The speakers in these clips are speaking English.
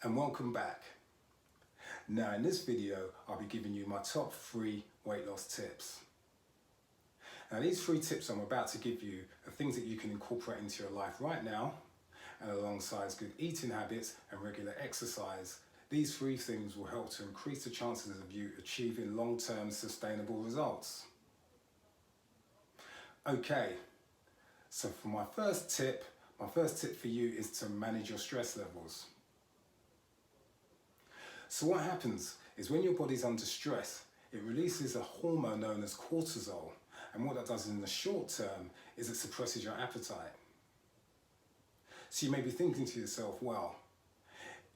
And welcome back. Now in this video I'll be giving you my top 3 weight loss tips. Now these 3 tips I'm about to give you are things that you can incorporate into your life right now, and alongside good eating habits and regular exercise, these 3 things will help to increase the chances of you achieving long-term sustainable results. Okay, so for my first tip for you is to manage your stress levels. So what happens is when your body's under stress, it releases a hormone known as cortisol, and what that does in the short term is it suppresses your appetite. So you may be thinking to yourself, well,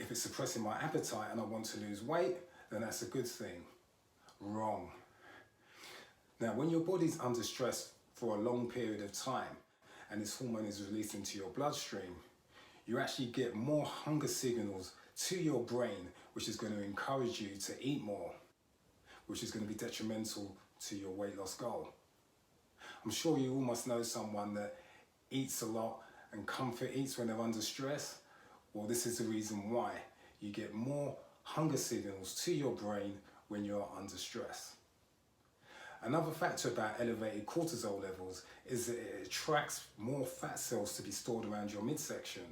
if it's suppressing my appetite and I want to lose weight, then that's a good thing. Wrong. Now when your body's under stress for a long period of time and this hormone is released into your bloodstream, you actually get more hunger signals to your brain, which is going to encourage you to eat more, which is going to be detrimental to your weight loss goal. I'm sure you all must know someone that eats a lot and comfort eats when they're under stress. Well, this is the reason why. You get more hunger signals to your brain when you're under stress. Another factor about elevated cortisol levels is that it attracts more fat cells to be stored around your midsection.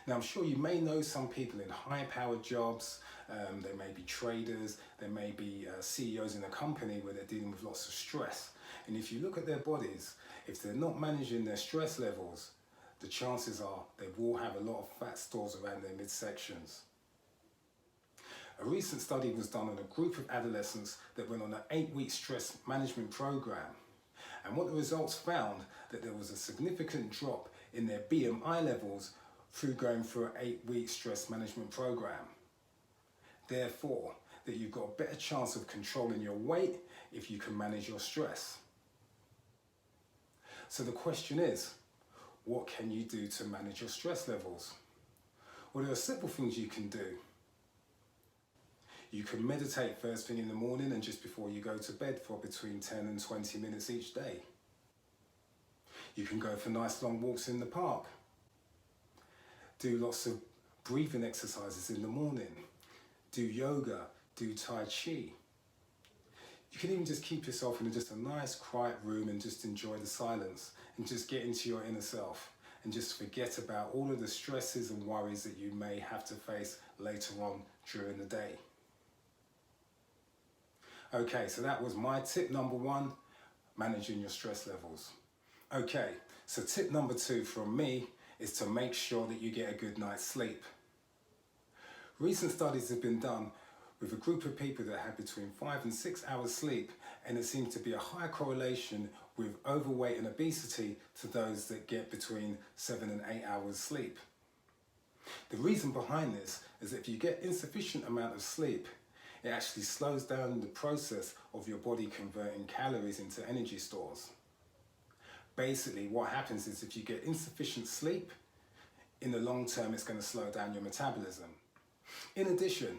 Now I'm sure you may know some people in high-powered jobs, they may be traders, they may be CEOs in a company where they're dealing with lots of stress. And if you look at their bodies, if they're not managing their stress levels, the chances are they will have a lot of fat stores around their midsections. A recent study was done on a group of adolescents that went on an 8-week stress management program. And what the results found that there was a significant drop in their BMI levels through going through an 8-week stress management program. Therefore, that you've got a better chance of controlling your weight if you can manage your stress. So the question is, what can you do to manage your stress levels? Well, there are simple things you can do. You can meditate first thing in the morning and just before you go to bed for between 10 and 20 minutes each day. You can go for nice long walks in the park. Do lots of breathing exercises in the morning. Do yoga, do Tai Chi. You can even just keep yourself in just a nice quiet room and just enjoy the silence and just get into your inner self and just forget about all of the stresses and worries that you may have to face later on during the day. Okay, so that was my tip number 1, managing your stress levels. Okay, so tip number 2 from me is to make sure that you get a good night's sleep. Recent studies have been done with a group of people that had between 5 and 6 hours sleep, and it seems to be a high correlation with overweight and obesity to those that get between 7 and 8 hours sleep. The reason behind this is that if you get insufficient amount of sleep, it actually slows down the process of your body converting calories into energy stores. Basically, what happens is if you get insufficient sleep, in the long term it's going to slow down your metabolism. In addition,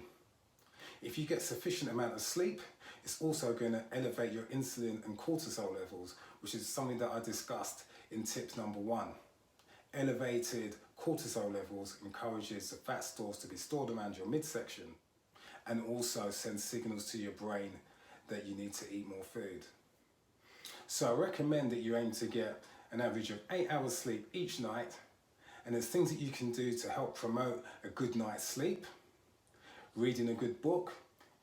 if you get sufficient amount of sleep, it's also going to elevate your insulin and cortisol levels, which is something that I discussed in tip number 1. Elevated cortisol levels encourages the fat stores to be stored around your midsection and also sends signals to your brain that you need to eat more food. So I recommend that you aim to get an average of 8 hours sleep each night, and there's things that you can do to help promote a good night's sleep. Reading a good book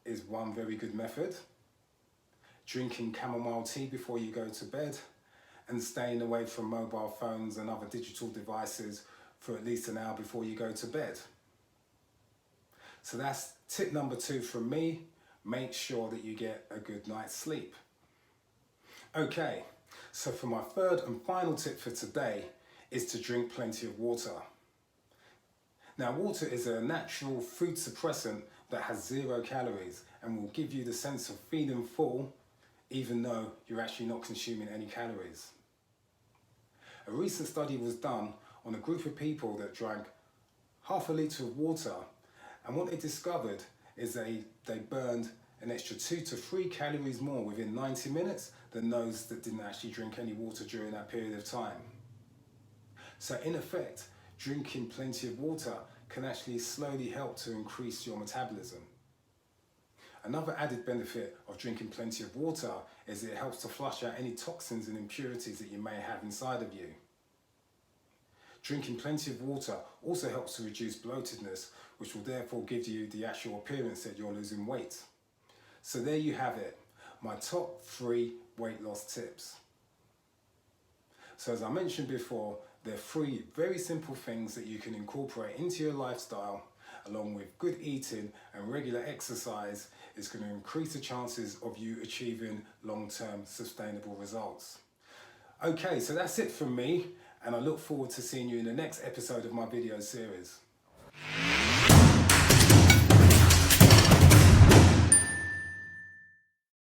is one very good method. Drinking chamomile tea before you go to bed, and staying away from mobile phones and other digital devices for at least an hour before you go to bed. So that's tip number 2 from me. Make sure that you get a good night's sleep. Okay, so for my third and final tip for today is to drink plenty of water. Now water is a natural food suppressant that has 0 calories and will give you the sense of feeling full even though you're actually not consuming any calories. A recent study was done on a group of people that drank half a litre of water, and what they discovered is they burned an extra 2 to 3 calories more within 90 minutes than those that didn't actually drink any water during that period of time. So in effect, drinking plenty of water can actually slowly help to increase your metabolism. Another added benefit of drinking plenty of water is it helps to flush out any toxins and impurities that you may have inside of you. Drinking plenty of water also helps to reduce bloatedness, which will therefore give you the actual appearance that you're losing weight. So there you have it, my top 3 weight loss tips. So as I mentioned before, there are 3 very simple things that you can incorporate into your lifestyle, along with good eating and regular exercise is going to increase the chances of you achieving long-term sustainable results. Okay, so that's it from me, and I look forward to seeing you in the next episode of my video series.